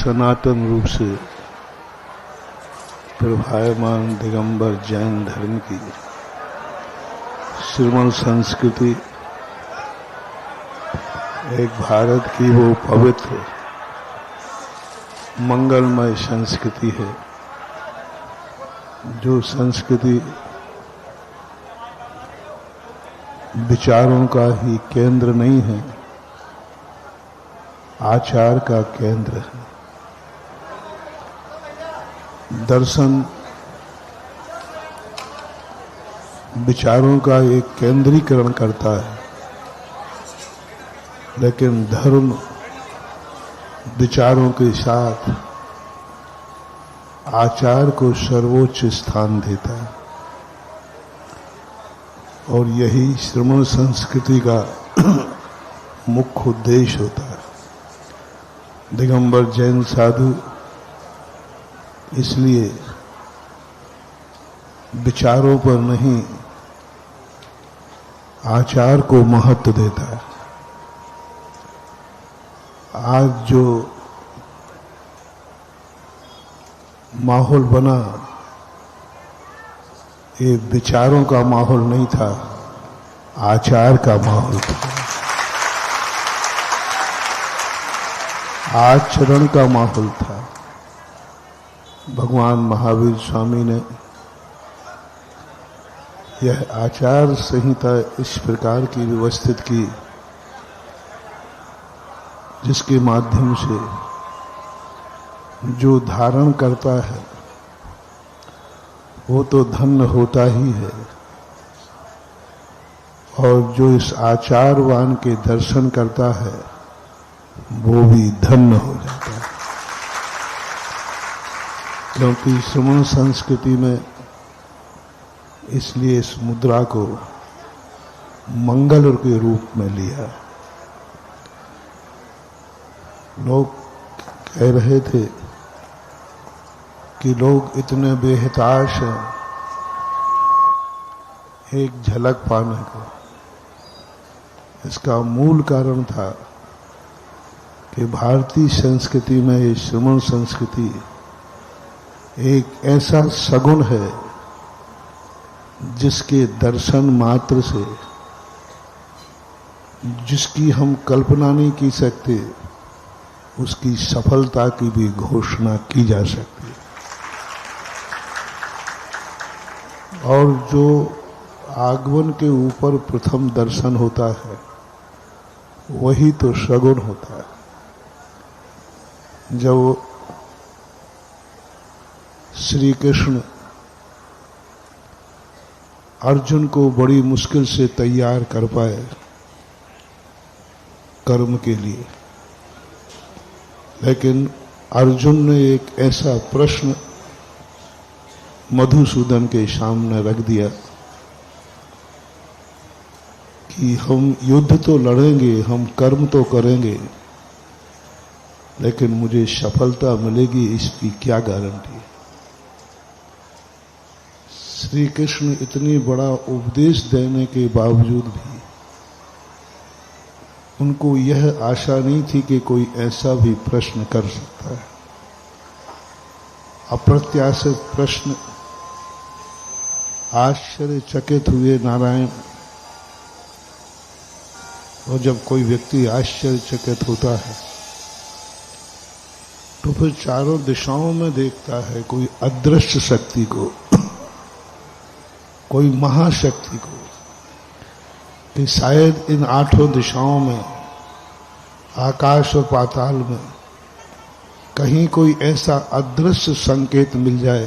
सनातन रूप से प्रभायमान दिगंबर जैन धर्म की श्रीमन संस्कृति एक भारत की वो पवित्र मंगलमय संस्कृति है, जो संस्कृति विचारों का ही केंद्र नहीं है, आचार का केंद्र है। दर्शन विचारों का एक केंद्रीकरण करता है, लेकिन धर्म विचारों के साथ आचार को सर्वोच्च स्थान देता है, और यही श्रमण संस्कृति का मुख्य उद्देश्य होता है। दिगंबर जैन साधु इसलिए विचारों पर नहीं, आचार को महत्व देता है। आज जो माहौल बना, ये विचारों का माहौल नहीं था, आचार का माहौल था, आचरण का माहौल था। भगवान महावीर स्वामी ने यह आचार संहिता इस प्रकार की व्यवस्थित की, जिसके माध्यम से जो धारण करता है वो तो धन्य होता ही है, और जो इस आचारवान के दर्शन करता है वो भी धन्य हो जाता है। क्योंकि श्रमण संस्कृति में इसलिए इस मुद्रा को मंगल के रूप में लिया। लोग कह रहे थे कि लोग इतने बेहताश हैं एक झलक पाने को। इसका मूल कारण था कि भारतीय संस्कृति में ये श्रमण संस्कृति एक ऐसा सगुण है जिसके दर्शन मात्र से, जिसकी हम कल्पना नहीं की सकते, उसकी सफलता की भी घोषणा की जा सकती है। और जो आगमन के ऊपर प्रथम दर्शन होता है वही तो सगुण होता है। जब श्री कृष्ण अर्जुन को बड़ी मुश्किल से तैयार कर पाए कर्म के लिए, लेकिन अर्जुन ने एक ऐसा प्रश्न मधुसूदन के सामने रख दिया कि हम युद्ध तो लड़ेंगे, हम कर्म तो करेंगे, लेकिन मुझे सफलता मिलेगी इसकी क्या गारंटी। श्री कृष्ण इतनी बड़ा उपदेश देने के बावजूद भी उनको यह आशा नहीं थी कि कोई ऐसा भी प्रश्न कर सकता है। अप्रत्याशित प्रश्न। आश्चर्यचकित हुए नारायण। और जब कोई व्यक्ति आश्चर्यचकित होता है तो फिर चारों दिशाओं में देखता है कोई अदृश्य शक्ति को, कोई महाशक्ति को, कि शायद इन आठों दिशाओं में, आकाश और पाताल में कहीं कोई ऐसा अदृश्य संकेत मिल जाए,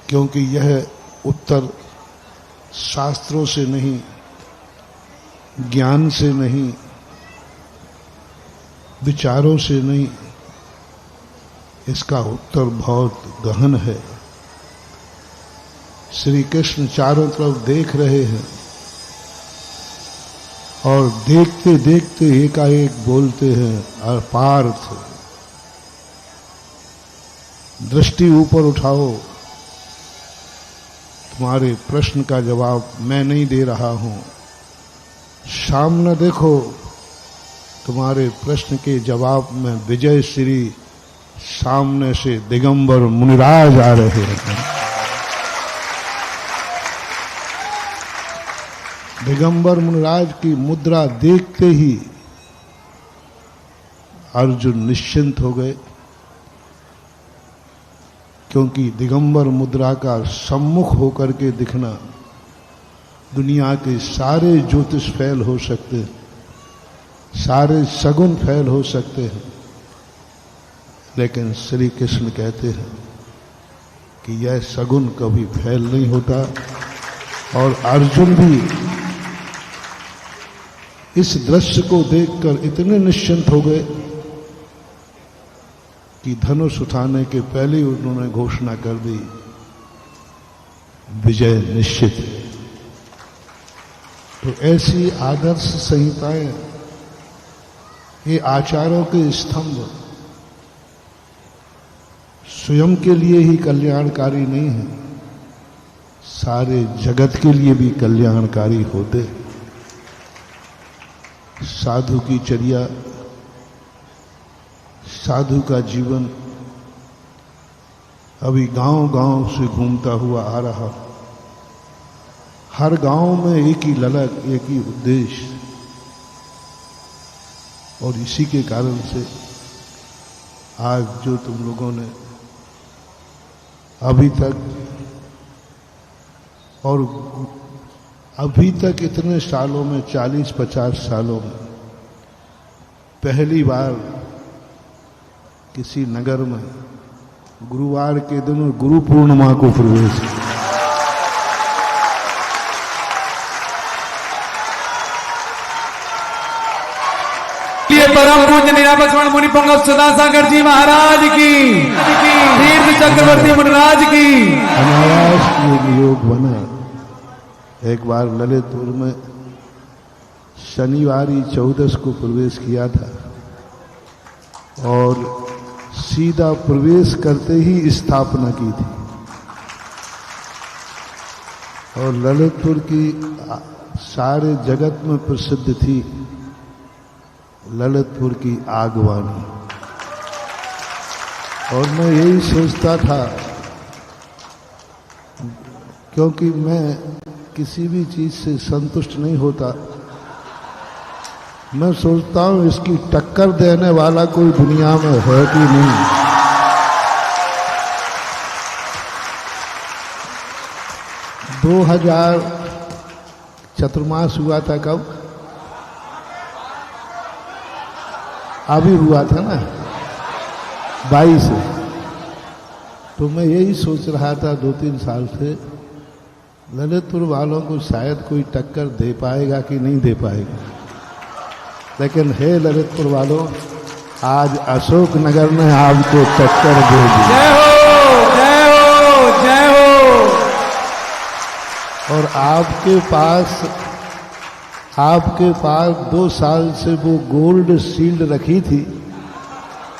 क्योंकि यह उत्तर शास्त्रों से नहीं, ज्ञान से नहीं, विचारों से नहीं, इसका उत्तर बहुत गहन है। श्री कृष्ण चारों तरफ देख रहे हैं और देखते देखते एकाएक बोलते हैं, अपार्थ दृष्टि ऊपर उठाओ, तुम्हारे प्रश्न का जवाब मैं नहीं दे रहा हूं, सामने देखो, तुम्हारे प्रश्न के जवाब में विजय श्री सामने से दिगंबर मुनिराज आ रहे हैं। दिगंबर मुनिराज की मुद्रा देखते ही अर्जुन निश्चिंत हो गए, क्योंकि दिगंबर मुद्रा का सम्मुख होकर के दिखना दुनिया के सारे ज्योतिष फैल हो सकते हैं, सारे सगुन फैल हो सकते हैं, लेकिन श्री कृष्ण कहते हैं कि यह सगुन कभी फैल नहीं होता। और अर्जुन भी इस दृश्य को देखकर इतने निश्चिंत हो गए कि धनुष उठाने के पहले उन्होंने घोषणा कर दी, विजय निश्चित। तो ऐसी आदर्श संहिताएं, ये आचारों के स्तंभ स्वयं के लिए ही कल्याणकारी नहीं है, सारे जगत के लिए भी कल्याणकारी होते। साधु की चर्या, साधु का जीवन अभी गांव-गांव से घूमता हुआ आ रहा। हर गांव में एक ही ललक, एक ही उद्देश्य, और इसी के कारण से आज जो तुम लोगों ने अभी तक इतने सालों में, 40-50 सालों में पहली बार किसी नगर में गुरुवार के दिन गुरु पूर्णिमा को प्रवेश किया। परम पूज्य निरापस्वर्ण मुनि पुंगव सदासागर जी महाराज की, तीर्थ चक्रवर्ती मुनिराज की। अनायास ये योग बना। एक बार ललितपुर में शनिवारी 14 को प्रवेश किया था और सीधा प्रवेश करते ही स्थापना की थी। और ललितपुर की सारे जगत में प्रसिद्ध थी ललितपुर की आगवानी। और मैं यही सोचता था, क्योंकि मैं किसी भी चीज से संतुष्ट नहीं होता, मैं सोचता हूं इसकी टक्कर देने वाला कोई दुनिया में है कि नहीं। दो 2000 चतुर्मास हुआ था कब? अभी हुआ था ना 22। तो मैं यही सोच रहा था 2-3 साल से, ललितपुर वालों को शायद कोई टक्कर दे पाएगा कि नहीं दे पाएगा। लेकिन हे ललितपुर वालों, आज अशोक नगर ने आपको टक्कर दे दी। जय हो, जय हो, जय हो। और आपके पास 2 साल से वो गोल्ड शील्ड रखी थी,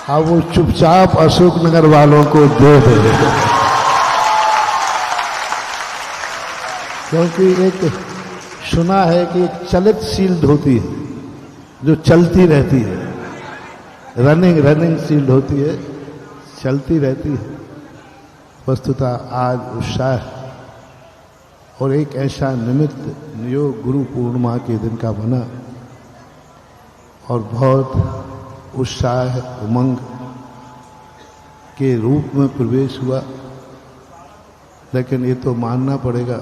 अब वो चुपचाप अशोक नगर वालों को दे दे। क्योंकि एक सुना है कि एक चलित शील्ड होती है जो चलती रहती है, रनिंग शील्ड होती है, चलती रहती है। वस्तुतः आज उत्साह और एक ऐसा निमित्त योग गुरु पूर्णिमा के दिन का बना और बहुत उत्साह उमंग के रूप में प्रवेश हुआ। लेकिन ये तो मानना पड़ेगा